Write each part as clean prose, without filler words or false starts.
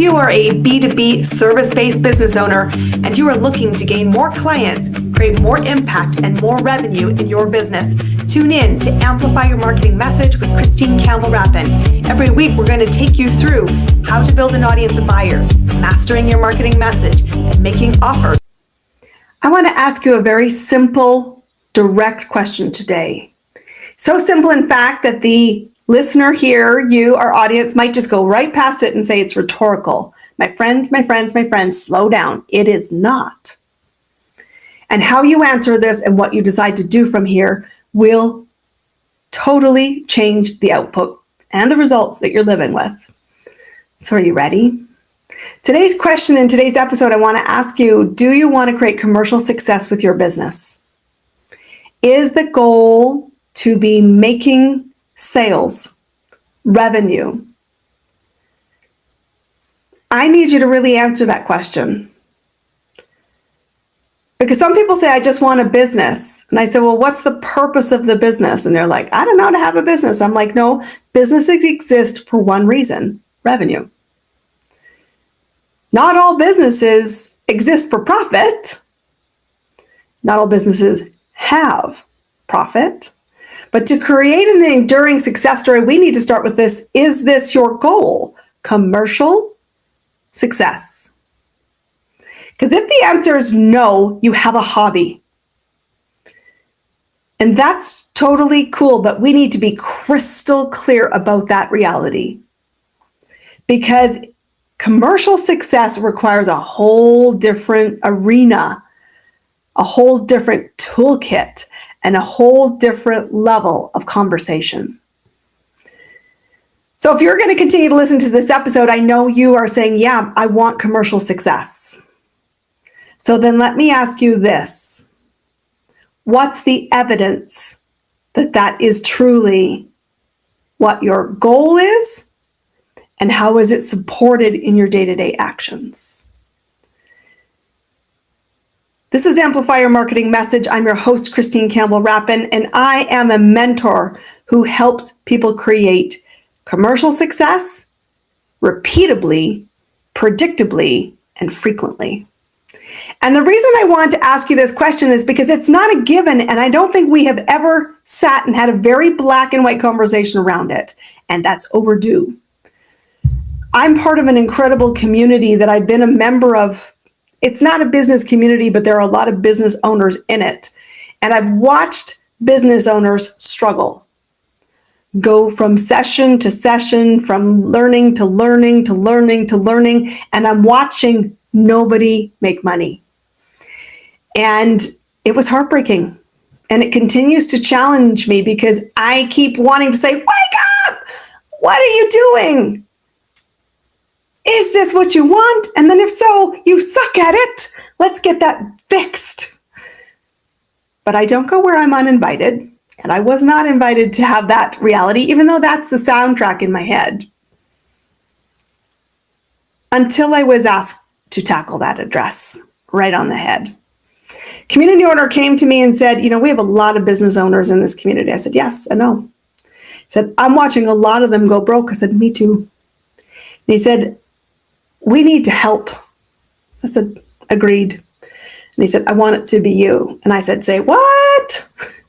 you are a B2B service-based business owner and you are looking to gain more clients, create more impact and more revenue in your business, tune in to Amplify Your Marketing Message with Campbell Rapin. Every week, we're going to take you through how to build an audience of buyers, mastering your marketing message, and making offers. I want to ask you a very simple, direct question today. So simple, in fact, that the listener here, you, our audience, might just go right past it and say it's rhetorical. My friends, slow down. It is not. And how you answer this and what you decide to do from here will totally change the output and the results that you're living with. So are you ready? Today's question in today's episode, I want to ask you, do you want to create commercial success with your business? Is the goal to be making sales, revenue? I need you to really answer that question. Because some people say, I just want a business. And I say, well, what's the purpose of the business? And they're like, I don't know how to have a business. I'm like, no, businesses exist for one reason, revenue. Not all businesses exist for profit. Not all businesses have profit. But to create an enduring success story, we need to start with this. Is this your goal? Commercial success. Because if the answer is no, you have a hobby. And that's totally cool, but we need to be crystal clear about that reality. Because commercial success requires a whole different arena, a whole different toolkit, and a whole different level of conversation. So if you're going to continue to listen to this episode, I know you are saying, yeah, I want commercial success. So then let me ask you this. What's the evidence that that is truly what your goal is? And how is it supported in your day-to-day actions? This is Amplify Your Marketing Message. I'm your host, Campbell Rapin, and I am a mentor who helps people create commercial success repeatably, predictably, and frequently. And the reason I want to ask you this question is because it's not a given, and I don't think we have ever sat and had a very black and white conversation around it, and that's overdue. I'm part of an incredible community that I've been a member of. It's not a business community, but there are a lot of business owners in it. And I've watched business owners struggle, go from session to session, from learning to learning to learning to learning, and I'm watching nobody make money. And it was heartbreaking. And it continues to challenge me because I keep wanting to say, wake up! What are you doing? Is this what you want? And then if so, you suck at it. Let's get that fixed. But I don't go where I'm uninvited. And I was not invited to have that reality, even though that's the soundtrack in my head. Until I was asked to tackle that address right on the head. Community owner came to me and said, we have a lot of business owners in this community. I said, yes, I know. He said, I'm watching a lot of them go broke. I said, me too. And he said, we need to help. I said, agreed. And he said, I want it to be you. And I said, say what?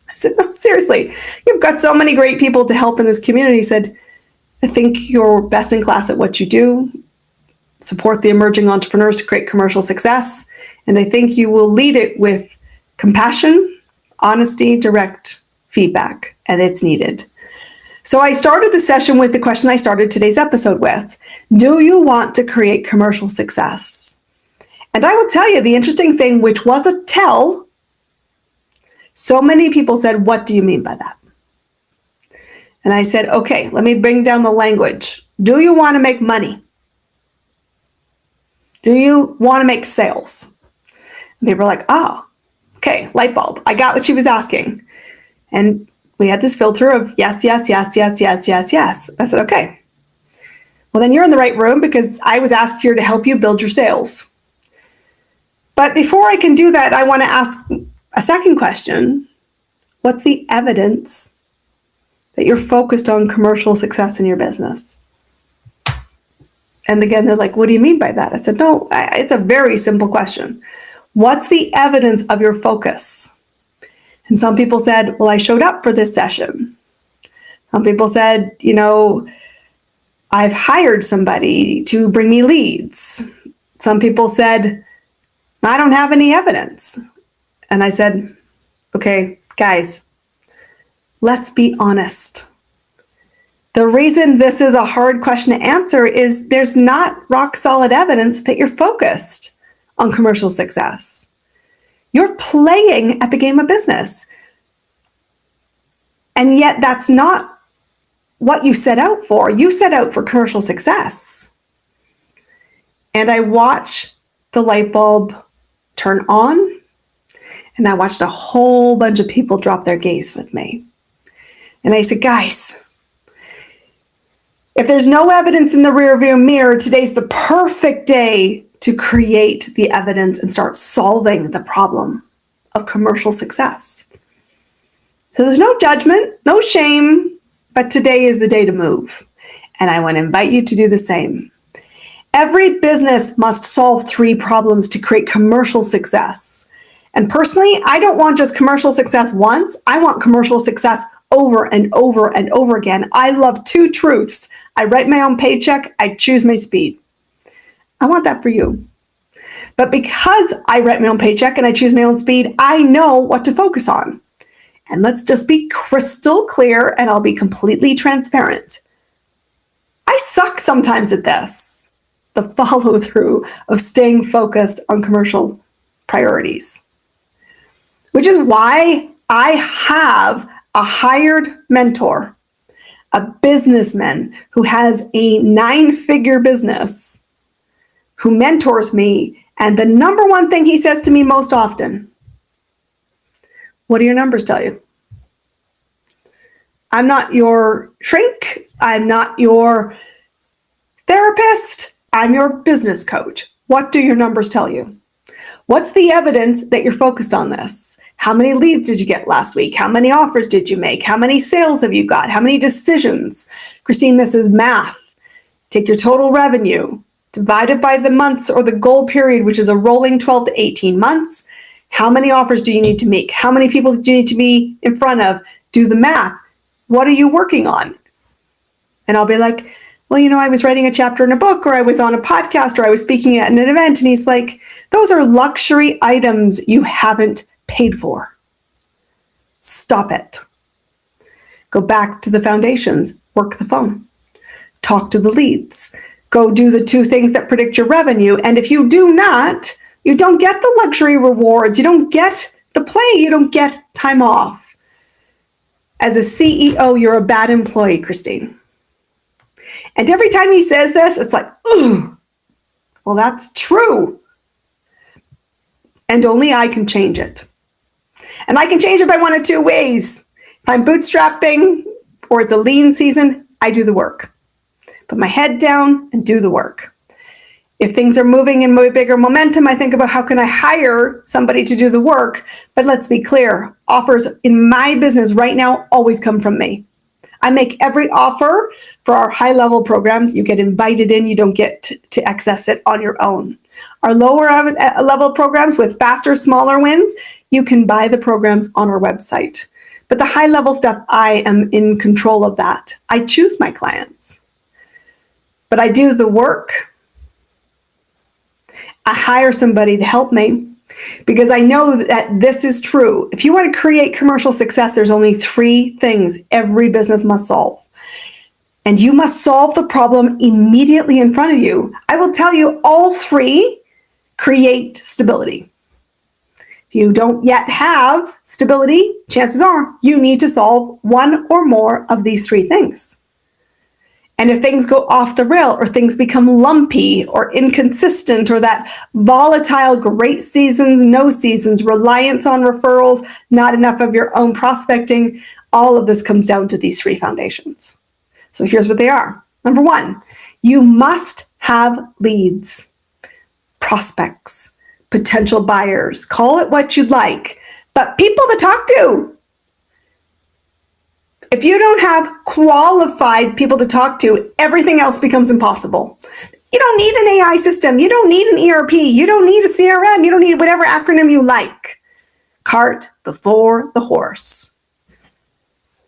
I said, no, seriously, you've got so many great people to help in this community. He said, I think you're best in class at what you do. Support the emerging entrepreneurs to create commercial success. And I think you will lead it with compassion, honesty, direct feedback, and it's needed. So I started the session with the question I started today's episode with. Do you want to create commercial success? And I will tell you the interesting thing, which was a tell. So many people said, what do you mean by that? And I said, okay, let me bring down the language. Do you want to make money? Do you want to make sales? And people were like, oh, okay, light bulb. I got what she was asking. And we had this filter of yes, yes, yes, yes, yes, yes, yes. I said, okay. Well, then you're in the right room because I was asked here to help you build your sales. But before I can do that, I want to ask a second question. What's the evidence that you're focused on commercial success in your business? And again, they're like, what do you mean by that? I said, no, it's a very simple question. What's the evidence of your focus? And some people said, well, I showed up for this session. Some people said, I've hired somebody to bring me leads. Some people said, I don't have any evidence. And I said, okay, guys, let's be honest. The reason this is a hard question to answer is there's not rock solid evidence that you're focused on commercial success. You're playing at the game of business. And yet that's not what you set out for. You set out for commercial success. And I watched the light bulb turn on, and I watched a whole bunch of people drop their gaze with me. And I said, guys, if there's no evidence in the rearview mirror, today's the perfect day to create the evidence and start solving the problem of commercial success. So there's no judgment, no shame, but today is the day to move. And I want to invite you to do the same. Every business must solve 3 problems to create commercial success. And personally, I don't want just commercial success once. I want commercial success over and over and over again. I love 2 truths. I write my own paycheck. I choose my speed. I want that for you. But because I write my own paycheck and I choose my own speed, I know what to focus on. And let's just be crystal clear, and I'll be completely transparent. I suck sometimes at this, the follow through of staying focused on commercial priorities, which is why I have a hired mentor, a businessman who has a 9-figure business, who mentors me. And the number one thing he says to me most often, what do your numbers tell you? I'm not your shrink. I'm not your therapist. I'm your business coach. What do your numbers tell you? What's the evidence that you're focused on this? How many leads did you get last week? How many offers did you make? How many sales have you got? How many decisions? Christine, this is math. Take your total revenue, divide it by the months or the goal period, which is a rolling 12 to 18 months. How many offers do you need to make? How many people do you need to be in front of? Do the math. What are you working on? And I'll be like, well, I was writing a chapter in a book, or I was on a podcast, or I was speaking at an event. And he's like, those are luxury items you haven't paid for. Stop it. Go back to the foundations. Work the phone. Talk to the leads. Go do the 2 things that predict your revenue. And if you do not, you don't get the luxury rewards. You don't get the play. You don't get time off. As a CEO, you're a bad employee, Christine. And every time he says this, it's like, ooh, well, that's true. And only I can change it. And I can change it by 1 of 2 ways. If I'm bootstrapping or it's a lean season, I do the work. Put my head down and do the work. If things are moving in bigger momentum, I think about how can I hire somebody to do the work. But let's be clear, offers in my business right now always come from me. I make every offer for our high-level programs. You get invited in. You don't get to access it on your own. Our lower level programs with faster, smaller wins, you can buy the programs on our website. But the high-level stuff, I am in control of that. I choose my clients. But I do the work. I hire somebody to help me because I know that this is true. If you want to create commercial success, there's only 3 things every business must solve. And you must solve the problem immediately in front of you. I will tell you all 3 create stability. If you don't yet have stability, chances are you need to solve 1 or more of these 3 things. And if things go off the rail or things become lumpy or inconsistent or that volatile, great seasons, no seasons, reliance on referrals, not enough of your own prospecting, all of this comes down to these 3 foundations. So here's what they are. Number 1, you must have leads, prospects, potential buyers, call it what you'd like, but people to talk to. If you don't have qualified people to talk to, everything else becomes impossible. You don't need an AI system. You don't need an ERP. You don't need a CRM. You don't need whatever acronym you like. Cart before the horse.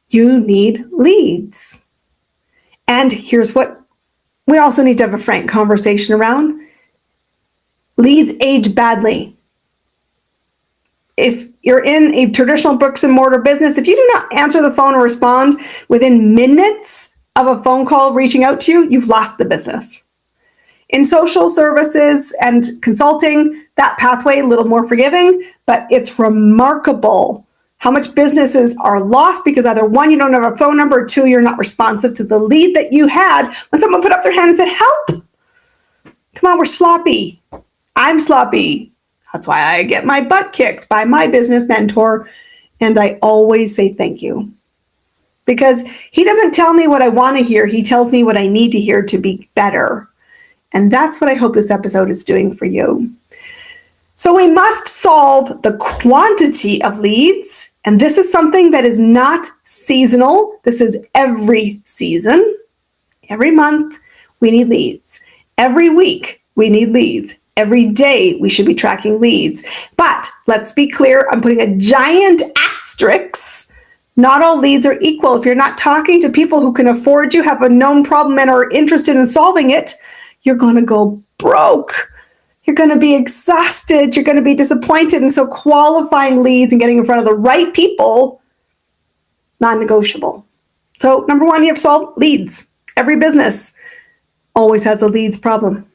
You need leads. And here's what we also need to have a frank conversation around. Leads age badly. If you're in a traditional bricks and mortar business, if you do not answer the phone or respond within minutes of a phone call reaching out to you, you've lost the business. In social services and consulting, that pathway a little more forgiving, but it's remarkable how much businesses are lost because either one, you don't have a phone number, or two, you're not responsive to the lead that you had when someone put up their hand and said, help. Come on, we're sloppy. I'm sloppy. That's why I get my butt kicked by my business mentor. And I always say thank you. Because he doesn't tell me what I want to hear. He tells me what I need to hear to be better. And that's what I hope this episode is doing for you. So we must solve the quantity of leads. And this is something that is not seasonal. This is every season. Every month, we need leads. Every week, we need leads. Every day, we should be tracking leads. But let's be clear, I'm putting a giant asterisk. Not all leads are equal. If you're not talking to people who can afford you, have a known problem, and are interested in solving it, you're going to go broke. You're going to be exhausted. You're going to be disappointed. And so qualifying leads and getting in front of the right people, non-negotiable. So number one, you have to solve leads. Every business always has a leads problem.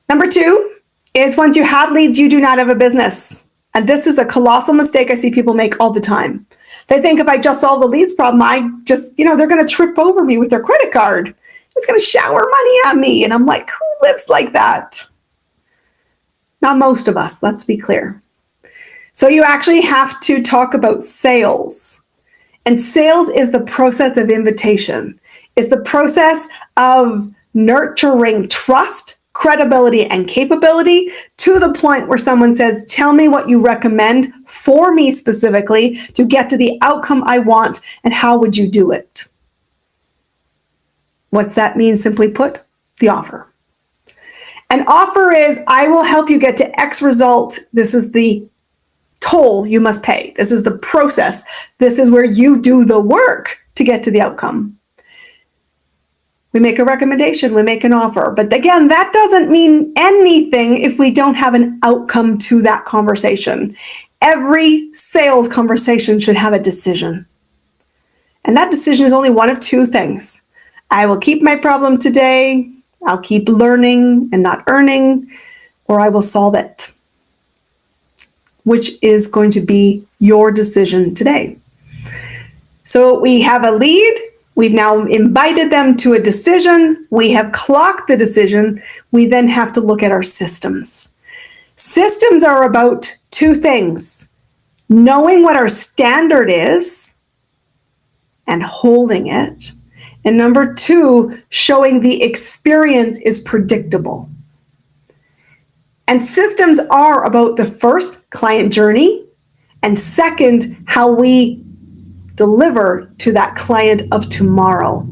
Number two is once you have leads, you do not have a business. And this is a colossal mistake I see people make all the time. They think if I just solve the leads problem, they're going to trip over me with their credit card. It's going to shower money at me. And I'm like, who lives like that? Not most of us, let's be clear. So you actually have to talk about sales. And sales is the process of invitation. It's the process of nurturing trust, credibility, and capability to the point where someone says, tell me what you recommend for me specifically to get to the outcome I want, and how would you do it? What's that mean? Simply put, the offer. An offer is, I will help you get to X result. This is the toll you must pay. This is the process. This is where you do the work to get to the outcome. We make a recommendation, we make an offer. But again, that doesn't mean anything if we don't have an outcome to that conversation. Every sales conversation should have a decision. And that decision is only one of two things. I will keep my problem today, I'll keep learning and not earning, or I will solve it. Which is going to be your decision today. So we have a lead. We've now invited them to a decision. We have clocked the decision. We then have to look at our systems. Systems are about two things: knowing what our standard is and holding it. And number two, showing the experience is predictable. And systems are about the first, client journey, and second, how we deliver to that client of tomorrow.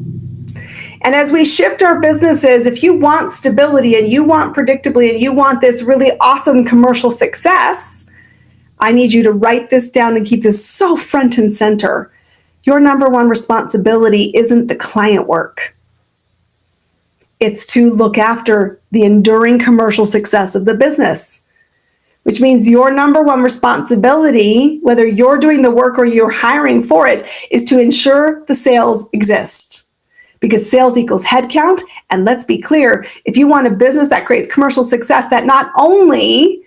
And as we shift our businesses, if you want stability and you want predictably and you want this really awesome commercial success, I need you to write this down and keep this so front and center. Your number one responsibility isn't the client work. It's to look after the enduring commercial success of the business, which means your number one responsibility, whether you're doing the work or you're hiring for it, is to ensure the sales exist. Because sales equals headcount. And let's be clear, if you want a business that creates commercial success, that not only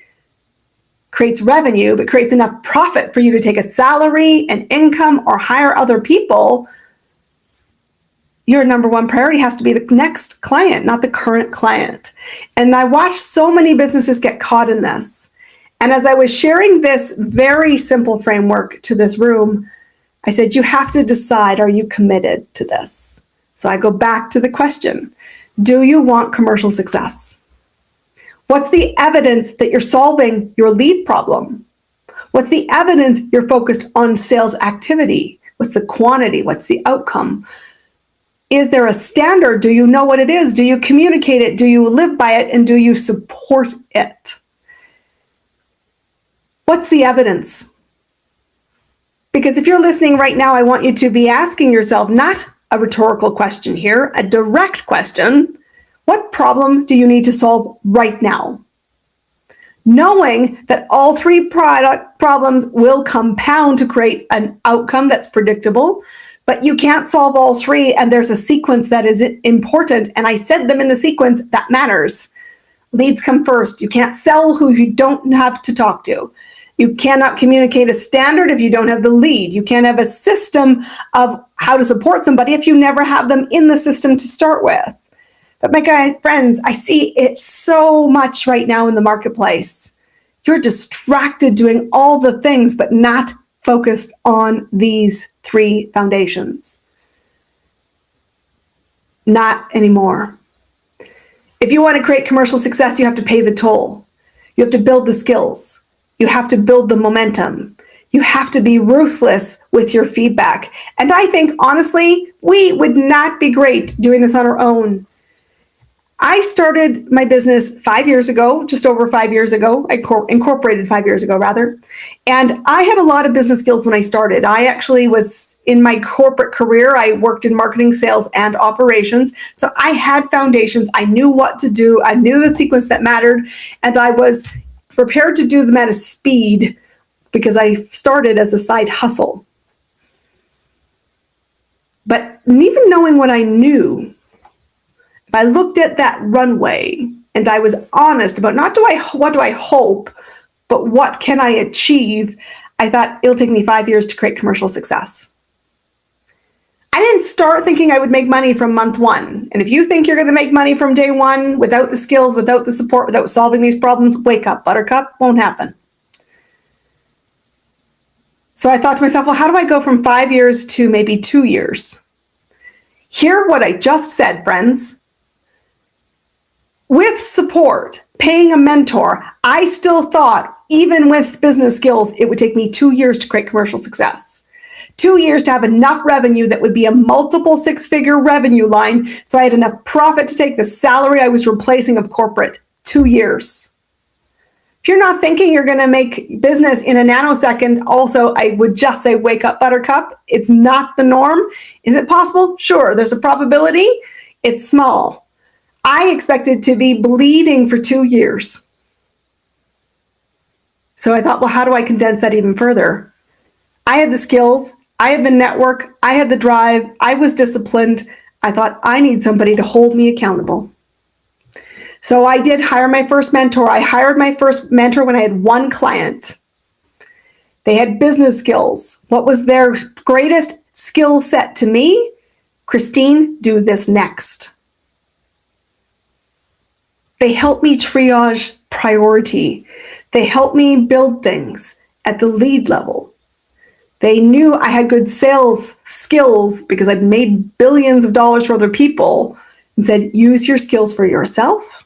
creates revenue, but creates enough profit for you to take a salary, an income, or hire other people, your number one priority has to be the next client, not the current client. And I watch so many businesses get caught in this. And as I was sharing this very simple framework to this room, I said, you have to decide, are you committed to this? So I go back to the question, do you want commercial success? What's the evidence that you're solving your lead problem? What's the evidence you're focused on sales activity? What's the quantity? What's the outcome? Is there a standard? Do you know what it is? Do you communicate it? Do you live by it? And do you support it? What's the evidence? Because if you're listening right now, I want you to be asking yourself, not a rhetorical question here, a direct question. What problem do you need to solve right now? Knowing that all three product problems will compound to create an outcome that's predictable, but you can't solve all three, and there's a sequence that is important, and I said them in the sequence that matters. Leads come first. You can't sell who you don't have to talk to. You cannot communicate a standard if you don't have the lead. You can't have a system of how to support somebody if you never have them in the system to start with. But my friends, I see it so much right now in the marketplace. You're distracted doing all the things, but not focused on these three foundations. Not anymore. If you want to create commercial success, you have to pay the toll. You have to build the skills. You have to build the momentum. You have to be ruthless with your feedback. And I think, honestly, we would not be great doing this on our own. I started my business 5 years ago, just over 5 years ago. I incorporated 5 years ago, rather. And I had a lot of business skills when I started. I actually was in my corporate career. I worked in marketing, sales, and operations. So I had foundations. I knew what to do. I knew the sequence that mattered. And I was prepared to do them at a speed because I started as a side hustle. But even knowing what I knew, if I looked at that runway and I was honest about not what do I hope, but what can I achieve, I thought it'll take me 5 years to create commercial success. I didn't start thinking I would make money from month one. And if you think you're going to make money from day one without the skills, without the support, without solving these problems, wake up, buttercup, won't happen. So I thought to myself, well, how do I go from 5 years to maybe 2 years? Hear what I just said, friends. With support, paying a mentor, I still thought, even with business skills, it would take me 2 years to create commercial success. 2 years to have enough revenue that would be a multiple six-figure revenue line, so I had enough profit to take the salary I was replacing of corporate. 2 years. If you're not thinking you're going to make business in a nanosecond, also, I would just say, wake up, buttercup. It's not the norm. Is it possible? Sure. There's a probability. It's small. I expected to be bleeding for 2 years. So I thought, well, how do I condense that even further? I had the skills. I had the network. I had the drive. I was disciplined. I thought, I need somebody to hold me accountable. So I did hire my first mentor. I hired my first mentor when I had one client. They had business skills. What was their greatest skill set to me? Christine, do this next. They helped me triage priority. They helped me build things at the lead level. They knew I had good sales skills because I'd made billions of dollars for other people and said, use your skills for yourself.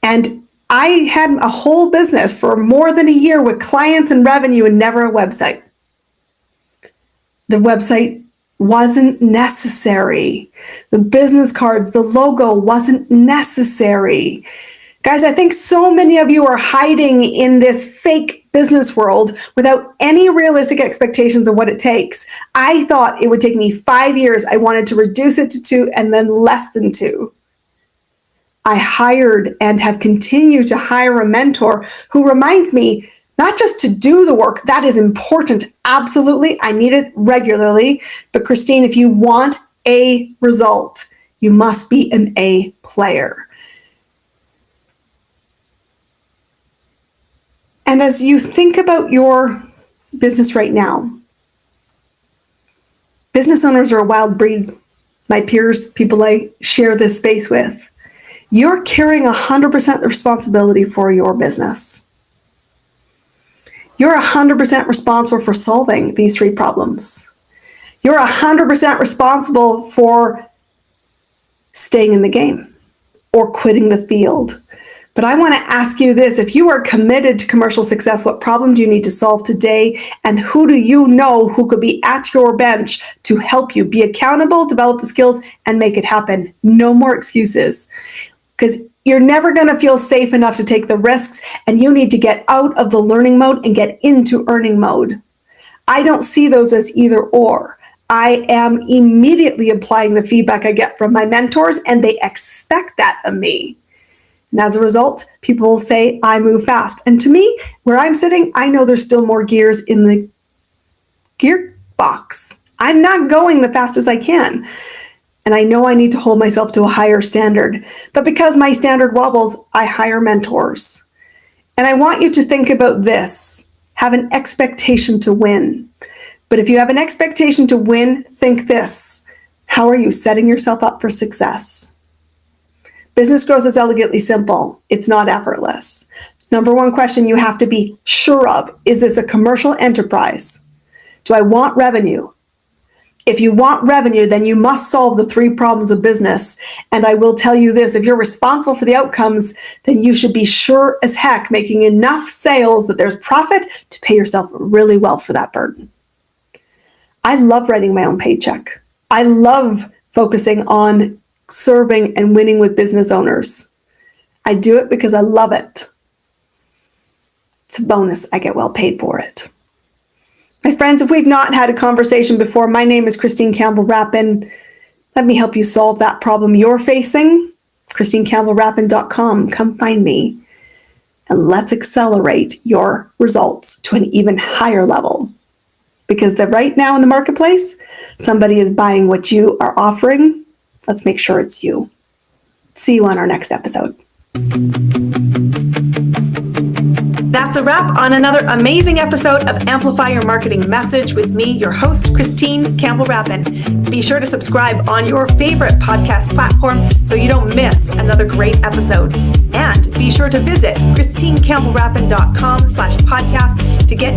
And I had a whole business for more than a year with clients and revenue and never a website. The website wasn't necessary. The business cards, the logo wasn't necessary. Guys, I think so many of you are hiding in this fake business world without any realistic expectations of what it takes. I thought it would take me 5 years. I wanted to reduce it to 2 and then less than 2. I hired and have continued to hire a mentor who reminds me not just to do the work, that is important. Absolutely, I need it regularly. But Christine, if you want a result, you must be an A player. And as you think about your business right now, business owners are a wild breed. My peers, people I share this space with, you're carrying 100% responsibility for your business. You're 100% responsible for solving these 3 problems. You're 100% responsible for staying in the game or quitting the field. But I want to ask you this. If you are committed to commercial success, what problem do you need to solve today? And who do you know who could be at your bench to help you be accountable, develop the skills, and make it happen? No more excuses. Because you're never going to feel safe enough to take the risks, and you need to get out of the learning mode and get into earning mode. I don't see those as either or. I am immediately applying the feedback I get from my mentors, and they expect that of me. And as a result, people will say, I move fast. And to me, where I'm sitting, I know there's still more gears in the gearbox. I'm not going the fastest I can. And I know I need to hold myself to a higher standard. But because my standard wobbles, I hire mentors. And I want you to think about this. Have an expectation to win. But if you have an expectation to win, think this. How are you setting yourself up for success? Business growth is elegantly simple. It's not effortless. Number one question you have to be sure of, is this a commercial enterprise? Do I want revenue? If you want revenue, then you must solve the 3 problems of business. And I will tell you this, if you're responsible for the outcomes, then you should be sure as heck making enough sales that there's profit to pay yourself really well for that burden. I love writing my own paycheck. I love focusing on serving and winning with business owners. I do it because I love it. It's a bonus. I get well paid for it. My friends, if we've not had a conversation before, my name is Christine Campbell Rapin. Let me help you solve that problem you're facing. ChristineCampbellRapin.com. Come find me. And let's accelerate your results to an even higher level. Because right now in the marketplace, somebody is buying what you are offering. Let's make sure it's you. See you on our next episode. That's a wrap on another amazing episode of Amplify Your Marketing Message with me, your host, Christine Campbell Rapin. Be sure to subscribe on your favorite podcast platform so you don't miss another great episode. And be sure to visit ChristineCampbellRapin.com/podcast to get